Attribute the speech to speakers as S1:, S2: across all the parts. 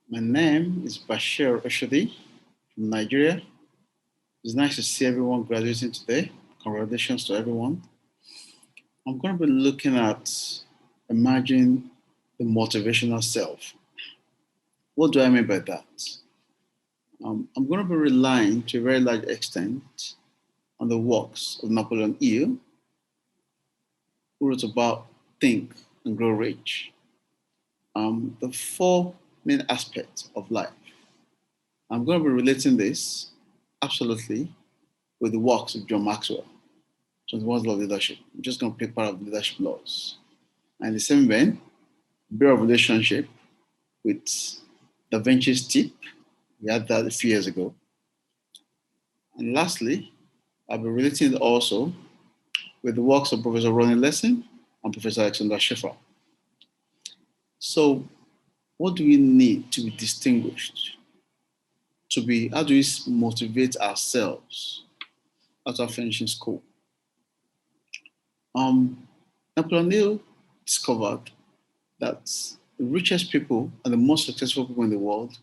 S1: My name is Basheer Oshodi from Nigeria. It's nice to see everyone graduating today. Congratulations to everyone. I'm going to be looking at emerging the motivational self. What do I mean by that? I'm going to be relying to a very large extent on the works of Napoleon Hill, who wrote about Think and Grow Rich. The four main aspects of life. I'm going to be relating this absolutely with the works of John Maxwell, 21 Law of Leadership. I'm just going to pick part of the leadership laws. And in the same vein, build a relationship with the Vinci's tip. We had that a few years ago. And lastly, I'll be relating it also with the works of Professor Ronnie Lessing and Professor Alexander Schiffer. So, what do we need to be distinguished? How do we motivate ourselves after finishing school? Napoleon Hill discovered that the richest people and the most successful people in the world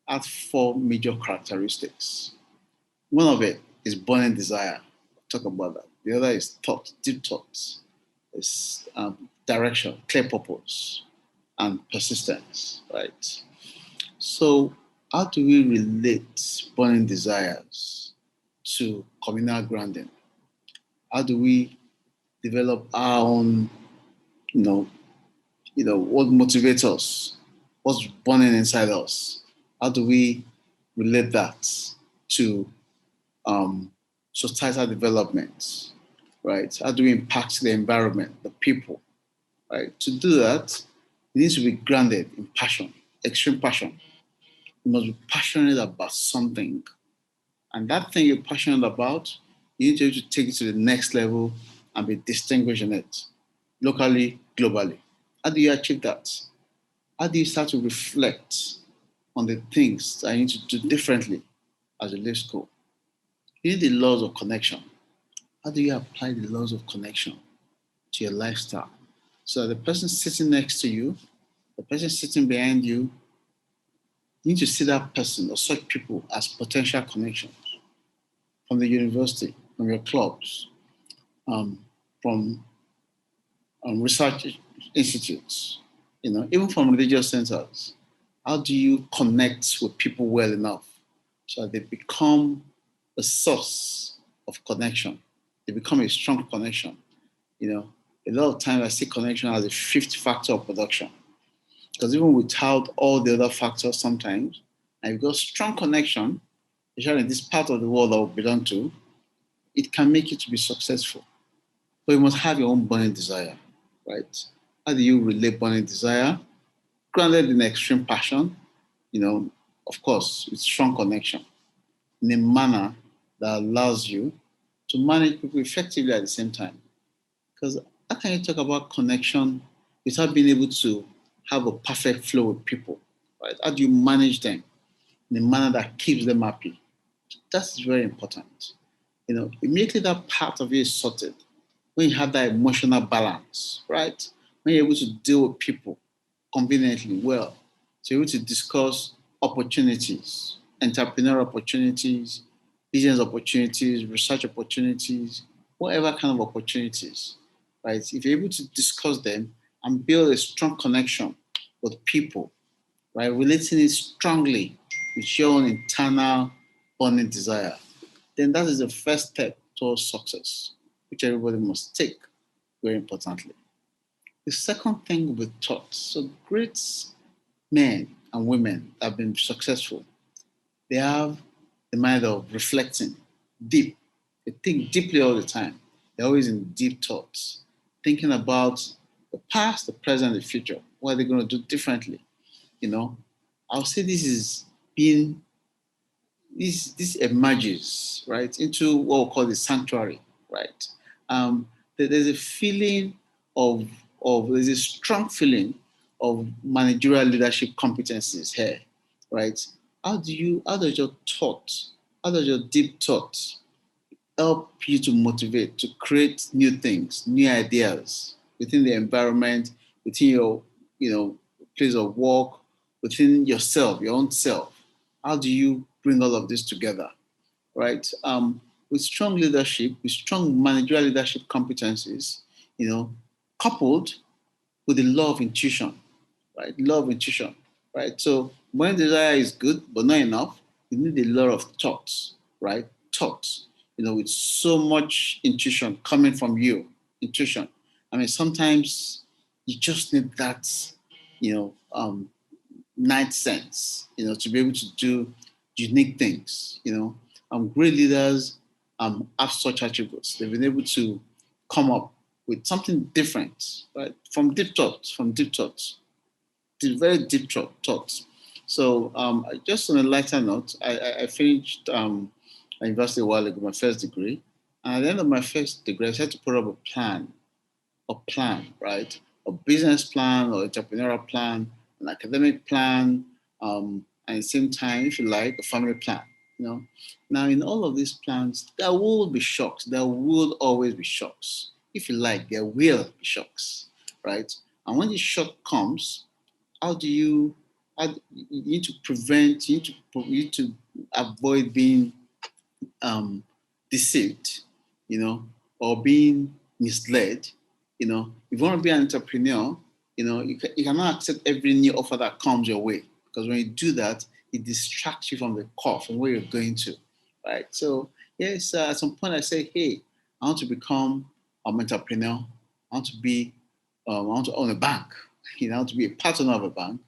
S1: have four major characteristics. One of it is burning desire. I'll talk about that. The other is thought, deep thoughts. It's direction, clear purpose, and persistence, right? So, how do we relate burning desires to communal grounding? How do we develop our own, what motivates us? What's burning inside us? How do we relate that to societal development, right? How do we impact the environment, the people, right? To do that, it needs to be grounded in passion, extreme passion. You must be passionate about something. And that thing you're passionate about, you need to be able to take it to the next level and be distinguished in it, locally, globally. How do you achieve that? How do you start to reflect on the things that you need to do differently as you leave school? You need the laws of connection. How do you apply the laws of connection to your lifestyle? So that the person sitting next to you, the person sitting behind you, you need to see that person or such people as potential connections from the university, from your clubs, from research institutes, even from religious centers. How do you connect with people well enough so that they become a source of connection? They become a strong connection. A lot of times I see connection as a fifth factor of production. Because even without all the other factors sometimes, and you've got strong connection, especially in this part of the world that we belong to, it can make you to be successful. But you must have your own burning desire, right? How do you relate burning desire? Grounded in extreme passion, of course, with strong connection, in a manner that allows you to manage people effectively at the same time. Because how can you talk about connection without being able to have a perfect flow with people, right? How do you manage them in a manner that keeps them happy? That's very important. Immediately that part of you is sorted, when you have that emotional balance, right? When you're able to deal with people conveniently well, so you're able to discuss opportunities, entrepreneurial opportunities, business opportunities, research opportunities, whatever kind of opportunities, right? If you're able to discuss them and build a strong connection with people, right? Relating it strongly with your own internal burning desire, then that is the first step towards success, which everybody must take very importantly. The second thing with thoughts. So great men and women that have been successful, they have the mind of reflecting deep. They think deeply all the time. They're always in deep thoughts, thinking about the past, the present, the future. What are they going to do differently? I'll say this is being this emerges right into what we call the sanctuary, right? There's a feeling of there's a strong feeling of managerial leadership competencies here, right? How does your thought, how does your deep thought help you to motivate, to create new things, new ideas within the environment, within your, place of work, within yourself, your own self. How do you bring all of this together, right? With strong leadership, with strong managerial leadership competencies, coupled with the law of intuition, right? Law of intuition, right? So when desire is good, but not enough, you need a lot of thoughts, right? Thoughts, with so much intuition coming from you, intuition. I mean, sometimes you just need that, night sense, to be able to do unique things, great leaders have such attributes. They've been able to come up with something different, right? From deep thoughts, very deep thoughts. So just on a lighter note, I finished university a while ago, my first degree. And at the end of my first degree, I had to put up a plan, right? A business plan or entrepreneurial plan, an academic plan, and at the same time, if you like, a family plan. Now in all of these plans, there will be shocks. There will always be shocks. If you like, there will be shocks, right? And when the shock comes, how do you? You need to prevent. You need to avoid being deceived, or being misled. If you want to be an entrepreneur, you cannot accept every new offer that comes your way, because when you do that, it distracts you from the core, from where you're going to, right? So yes, at some point I say, hey, I want to become an entrepreneur. I want to own a bank. I want to be a partner of a bank,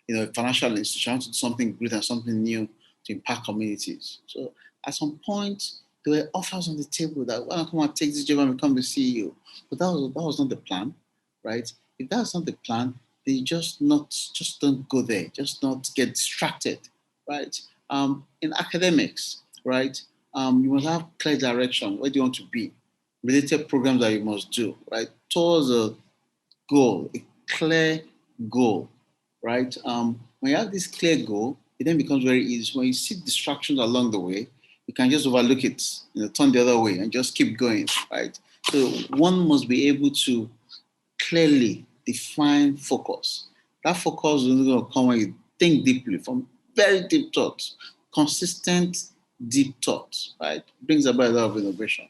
S1: a financial institution. I want to do something great and something new to impact communities. So at some point, there were offers on the table that, well, come and take this job and become the CEO. But that was not the plan, right? If that's not the plan, then you just don't go there. Just not get distracted, right? In academics, right? You must have clear direction. Where do you want to be? Related programs that you must do, right? Towards a goal, a clear goal, right? When you have this clear goal, it then becomes very easy. So when you see distractions along the way, you can just overlook it, turn the other way and just keep going, right? So one must be able to clearly define focus. That focus is only going to come when you think deeply from very deep thoughts, consistent deep thoughts, right? Brings about a lot of innovation.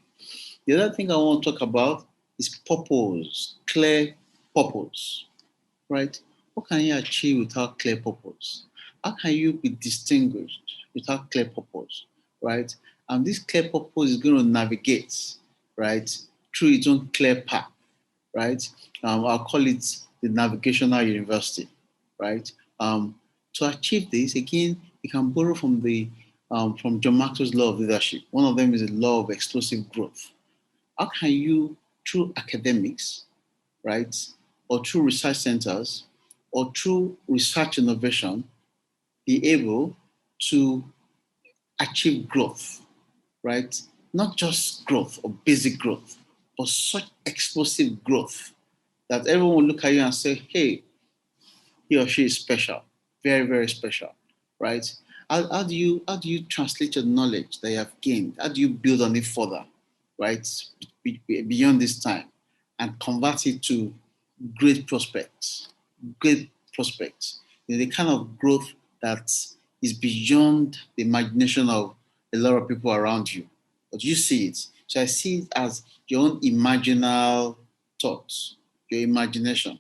S1: The other thing I want to talk about is purpose, clear purpose, right? What can you achieve without clear purpose? How can you be distinguished without clear purpose, right? And this clear purpose is going to navigate, right, through its own clear path, right? I'll call it the navigational university, right? To achieve this, again, you can borrow from John Maxwell's law of leadership. One of them is the law of explosive growth. How can you, through academics, right, or through research centers, or through research innovation, be able to achieve growth, right? Not just growth or basic growth, but such explosive growth that everyone will look at you and say, hey, he or she is special, very, very special, right? How do you translate your knowledge that you have gained? How do you build on it further, right? Beyond this time, and convert it to great prospects, great prospects. The kind of growth that is beyond the imagination of a lot of people around you. But you see it. So I see it as your own imaginal thoughts, your imagination.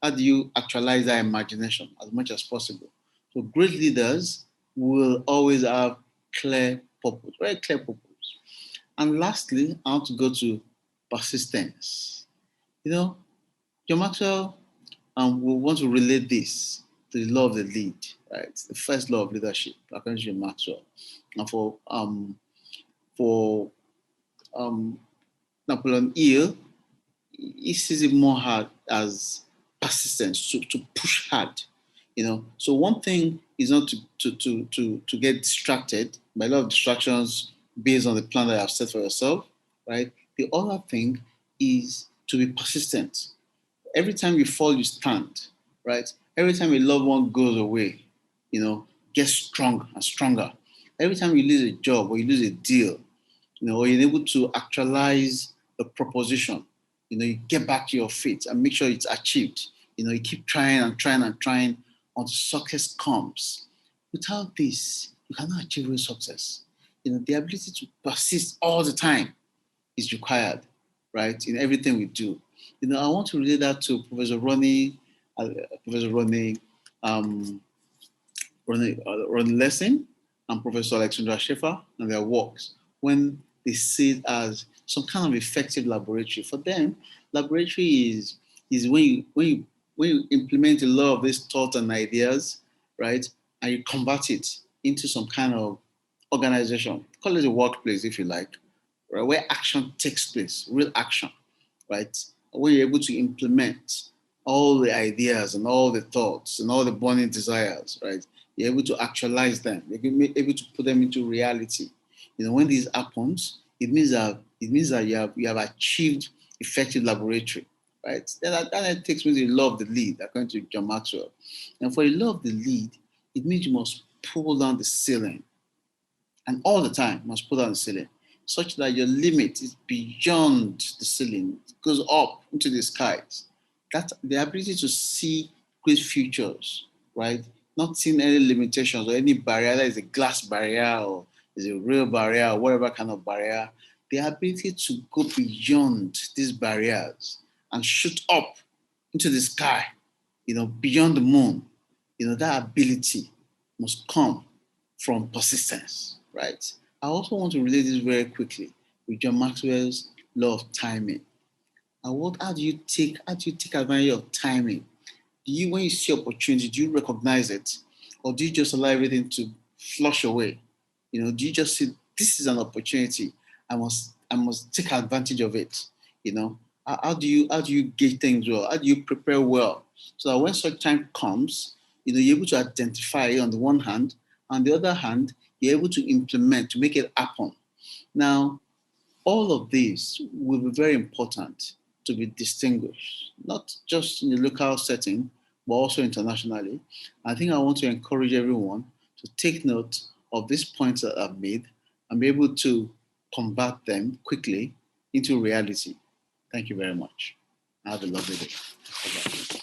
S1: How do you actualize that imagination as much as possible? So great leaders will always have clear purpose, very clear purpose. And lastly, I want to go to persistence. John Maxwell will want to relate this to the law of the lead, right? The first law of leadership, according to John Maxwell. And for Napoleon Hill, he sees it more hard as persistence, to push hard. So one thing is not to get distracted by a lot of distractions based on the plan that you have set for yourself, right? The other thing is to be persistent. Every time you fall, you stand, right? Every time a loved one goes away, get stronger and stronger. Every time you lose a job or you lose a deal, or you're able to actualize a proposition, you get back to your feet and make sure it's achieved. You keep trying and trying and trying until success comes. Without this, you cannot achieve real success. The ability to persist all the time is required, right, in everything we do. I want to relate that to Professor Ronnie Lessing and Professor Alexandra Schaefer and their works when they see it as some kind of effective laboratory. For them, laboratory is when you implement a lot of these thoughts and ideas, right, and you convert it into some kind of organization. Call it a workplace if you like, right, where action takes place, real action, right? When you're able to implement all the ideas and all the thoughts and all the burning desires, right? You're able to actualize them. You're able to put them into reality. When this happens, it means that you have achieved effective laboratory, right? That takes me to the law of the lead, according to John Maxwell. And for the law of the lead, it means you must pull down the ceiling, and all the time must pull down the ceiling, such that your limit is beyond the ceiling, it goes up into the skies. That's the ability to see great futures, right? Not seeing any limitations or any barrier that is a glass barrier or is a real barrier or whatever kind of barrier. The ability to go beyond these barriers and shoot up into the sky, beyond the moon, that ability must come from persistence, right? I also want to relate this very quickly with John Maxwell's law of timing. And how do you take advantage of timing? When you see opportunity, do you recognize it, or do you just allow everything to flush away? Do you just say this is an opportunity? I must take advantage of it. How do you gauge things well? How do you prepare well so that when such time comes, you're able to identify it on the one hand, on the other hand, you're able to implement to make it happen. Now, all of these will be very important to be distinguished, not just in the local setting, but also internationally. I think I want to encourage everyone to take note of these points that I've made and be able to convert them quickly into reality. Thank you very much. Have a lovely day. Bye-bye.